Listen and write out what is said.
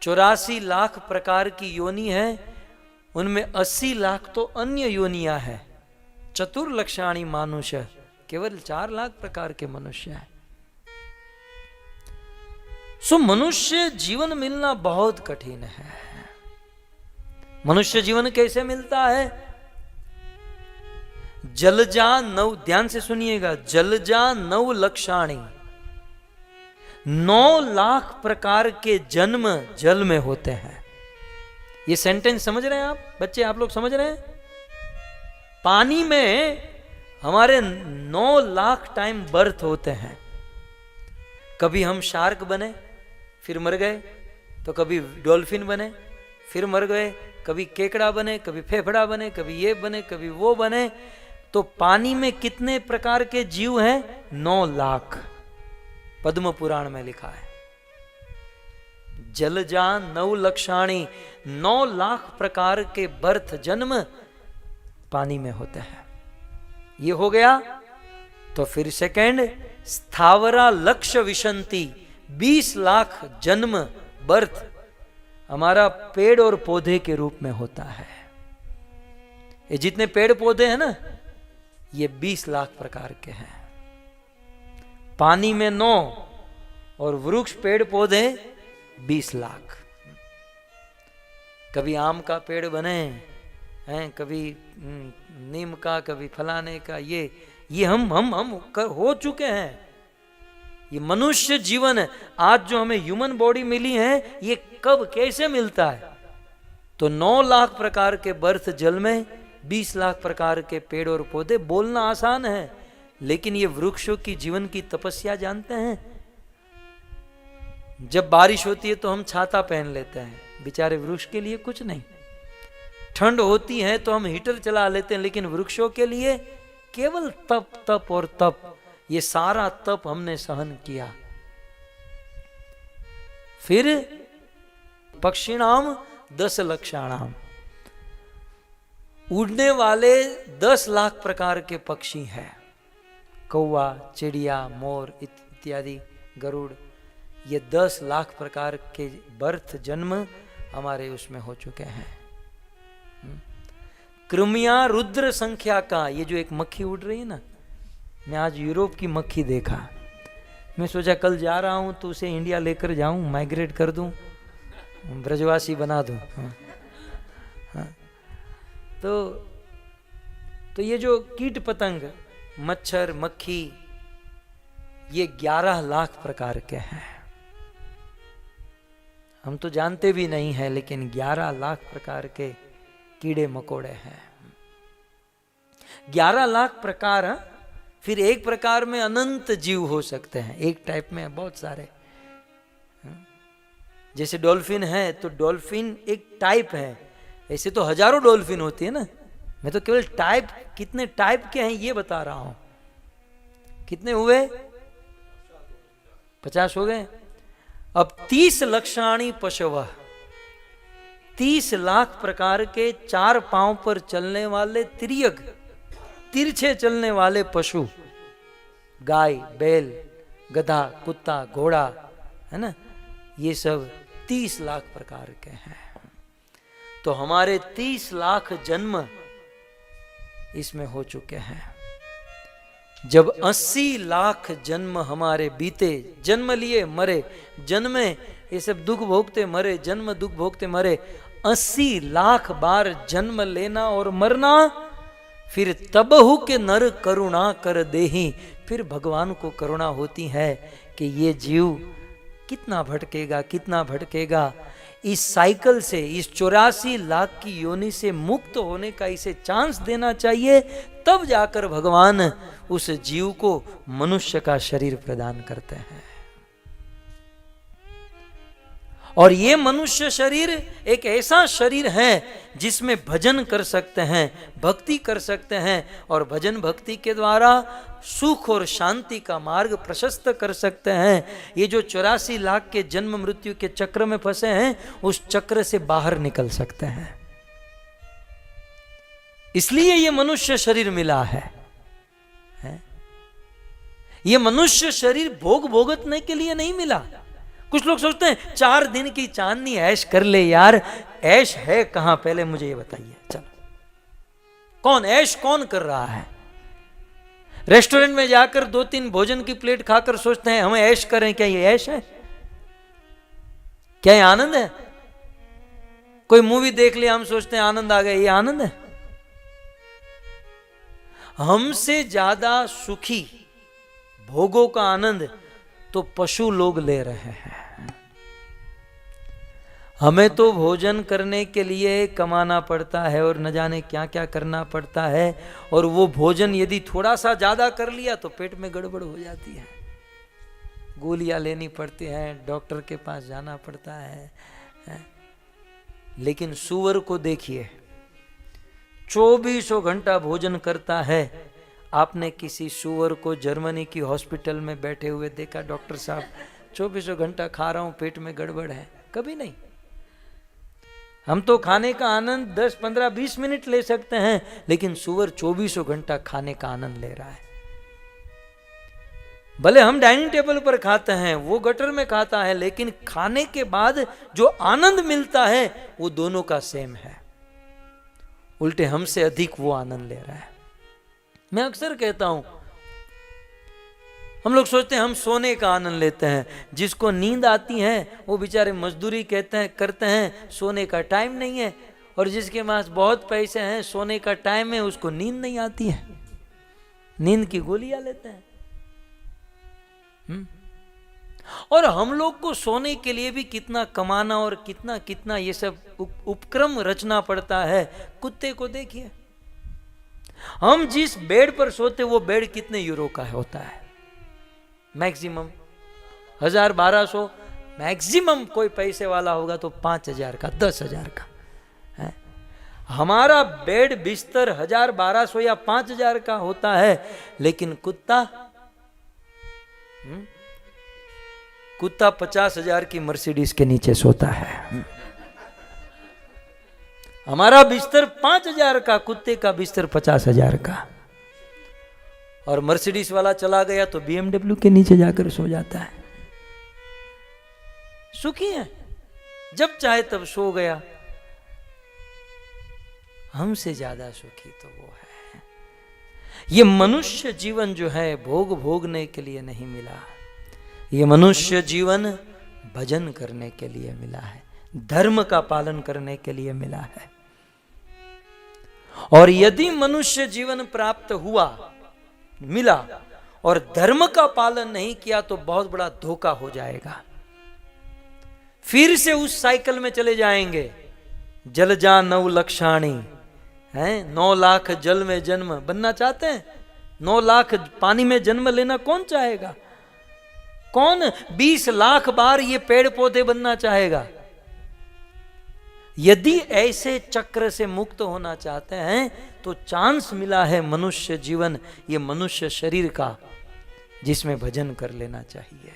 84 लाख प्रकार की योनि है, उनमें 80 लाख तो अन्य योनियां है। चतुर्लक्षाणी मानुष्य, केवल 4 लाख प्रकार के मनुष्य हैं। सो मनुष्य जीवन मिलना बहुत कठिन है। मनुष्य जीवन कैसे मिलता है? जलजा नव, ध्यान से सुनिएगा, जलजा 9 लक्षाणी, 9 लाख प्रकार के जन्म जल में होते हैं। ये सेंटेंस समझ रहे हैं आप बच्चे? आप लोग समझ रहे हैं? पानी में हमारे 9 लाख टाइम बर्थ होते हैं। कभी हम शार्क बने फिर मर गए, तो कभी डॉल्फिन बने फिर मर गए, कभी केकड़ा बने, कभी फेफड़ा बने, कभी ये बने, कभी वो बने। तो पानी में कितने प्रकार के जीव हैं? 9 लाख। पद्म पुराण में लिखा है, जलजा 9 लक्षाणी, 9 लाख प्रकार के बर्थ जन्म पानी में होते हैं। ये हो गया। तो फिर सेकंड, स्थावरा लक्ष्य विशंति, 20 लाख जन्म बर्थ हमारा पेड़ और पौधे के रूप में होता है। ये जितने पेड़ पौधे हैं ना, ये 20 लाख प्रकार के हैं। पानी में 9 और वृक्ष पेड़ पौधे 20 लाख। कभी आम का पेड़ बने हैं, कभी नीम का, कभी फलाने का। ये हम हो चुके हैं। ये मनुष्य जीवन आज जो हमें ह्यूमन बॉडी मिली है, ये कब कैसे मिलता है? तो 9 लाख प्रकार के बर्थ जल में 20 लाख प्रकार के पेड़ और पौधे। बोलना आसान है, लेकिन ये वृक्षों की जीवन की तपस्या जानते हैं? जब बारिश होती है तो हम छाता पहन लेते हैं, बेचारे वृक्ष के लिए कुछ नहीं। ठंड होती है तो हम हीटर चला लेते हैं, लेकिन वृक्षों के लिए केवल तप तप और तप। ये सारा तप हमने सहन किया। फिर पक्षिणाम 10 लक्षाणाम, उड़ने वाले 10 लाख प्रकार के पक्षी हैं। कौवा, चिड़िया, मोर इत्यादि, गरुड़, ये 10 लाख प्रकार के बर्थ जन्म हमारे उसमें हो चुके हैं। कृमिया रुद्र संख्या का, ये जो एक मक्खी उड़ रही है ना, मैं आज यूरोप की मक्खी देखा। मैं सोचा कल जा रहा हूं तो उसे इंडिया लेकर जाऊं, माइग्रेट कर दूं, ब्रजवासी बना दूं। हाँ। तो ये जो कीट पतंग, मच्छर, मक्खी, ये 11 लाख प्रकार के हैं। हम तो जानते भी नहीं हैं, लेकिन 11 लाख प्रकार के कीड़े मकोड़े हैं। 11 लाख प्रकार। फिर एक प्रकार में अनंत जीव हो सकते हैं, एक टाइप में बहुत सारे। जैसे डॉल्फिन है तो डॉल्फिन एक टाइप है, ऐसे तो हजारों डॉल्फिन होती है ना। मैं तो केवल टाइप, कितने टाइप के हैं ये बता रहा हूं। कितने हुए? 50 हो गए। अब 30 लक्षाणी पशव, 30 लाख प्रकार के 4 पांव पर चलने वाले तिर्यक, तिरछे चलने वाले पशु, गाय, बैल, गधा, कुत्ता, घोड़ा, है ना, ये सब 30 लाख प्रकार के हैं। तो हमारे 30 लाख जन्म इसमें हो चुके हैं। जब 80 लाख जन्म हमारे बीते, जन्म लिए मरे, जन्मे, ये सब दुख भोगते मरे, जन्म दुख भोगते मरे, 80 लाख बार जन्म लेना और मरना। फिर तबहु के नर करुणा कर देही, फिर भगवान को करुणा होती है कि ये जीव कितना भटकेगा, कितना भटकेगा। इस साइकिल से, इस 84 लाख की योनि से मुक्त होने का इसे चांस देना चाहिए, तब जाकर भगवान उस जीव को मनुष्य का शरीर प्रदान करते हैं। और ये मनुष्य शरीर एक ऐसा शरीर है जिसमें भजन कर सकते हैं, भक्ति कर सकते हैं, और भजन भक्ति के द्वारा सुख और शांति का मार्ग प्रशस्त कर सकते हैं। ये जो 84 लाख के जन्म मृत्यु के चक्र में फंसे हैं, उस चक्र से बाहर निकल सकते हैं। इसलिए ये मनुष्य शरीर मिला है। ये मनुष्य शरीर भोग भोगतने के लिए नहीं मिला। कुछ लोग सोचते हैं 4 दिन की चांदनी ऐश कर ले यार, ऐश है कहां पहले मुझे ये बताइए। चलो कौन ऐश कौन कर रहा है? रेस्टोरेंट में जाकर 2-3 भोजन की प्लेट खाकर सोचते हैं हम ऐश करें, क्या ये ऐश है? क्या ये आनंद है? कोई मूवी देख लिया हम सोचते हैं आनंद आ गया, ये आनंद है? हमसे ज्यादा सुखी भोगों का आनंद तो पशु लोग ले रहे हैं। हमें तो भोजन करने के लिए कमाना पड़ता है और न जाने क्या क्या करना पड़ता है, और वो भोजन यदि थोड़ा सा ज्यादा कर लिया तो पेट में गड़बड़ हो जाती है, गोलियां लेनी पड़ती हैं, डॉक्टर के पास जाना पड़ता है। लेकिन सूअर को देखिए 24 घंटा भोजन करता है। आपने किसी सूअर को जर्मनी की हॉस्पिटल में बैठे हुए देखा, डॉक्टर साहब 24 घंटा खा रहा हूं, पेट में गड़बड़ है? कभी नहीं। हम तो खाने का आनंद 10, 15, 20 मिनट ले सकते हैं, लेकिन सूअर 24 घंटा खाने का आनंद ले रहा है। भले हम डाइनिंग टेबल पर खाते हैं, वो गटर में खाता है, लेकिन खाने के बाद जो आनंद मिलता है वो दोनों का सेम है। उल्टे हमसे अधिक वो आनंद ले रहा है। मैं अक्सर कहता हूं, हम लोग सोचते हैं हम सोने का आनंद लेते हैं, जिसको नींद आती है वो बेचारे मजदूरी करते हैं, सोने का टाइम नहीं है, और जिसके पास बहुत पैसे हैं सोने का टाइम है, उसको नींद नहीं आती है, नींद की गोलियां लेते हैं। और हम लोग को सोने के लिए भी कितना कमाना और कितना कितना ये सब उपक्रम रचना पड़ता है। कुत्ते को देखिए, हम जिस बेड पर सोते वो बेड कितने यूरो का होता है? मैक्सिमम 1000-1200, मैक्सिमम कोई पैसे वाला होगा तो 5000 का, 10,000 का है। हमारा बेड बिस्तर 1000-1200 या 5000 का होता है, लेकिन कुत्ता 50,000 की मर्सिडीज के नीचे सोता है। हमारा बिस्तर 5000 का, कुत्ते का बिस्तर 50,000 का। और मर्सिडीज वाला चला गया तो BMW के नीचे जाकर सो जाता है। सुखी है, जब चाहे तब सो गया। हमसे ज्यादा सुखी तो वो है। ये मनुष्य जीवन जो है भोगने के लिए नहीं मिला, ये मनुष्य जीवन भजन करने के लिए मिला है, धर्म का पालन करने के लिए मिला है। और यदि मनुष्य जीवन प्राप्त हुआ, मिला, और धर्म का पालन नहीं किया तो बहुत बड़ा धोखा हो जाएगा। फिर से उस साइकिल में चले जाएंगे, जल जा 9 लक्षाणी है, 9 लाख जल में जन्म बनना चाहते हैं? 9 लाख पानी में जन्म लेना कौन चाहेगा? कौन 20 लाख बार ये पेड़ पौधे बनना चाहेगा? यदि ऐसे चक्र से मुक्त होना चाहते हैं तो चांस मिला है मनुष्य जीवन, ये मनुष्य शरीर का, जिसमें भजन कर लेना चाहिए।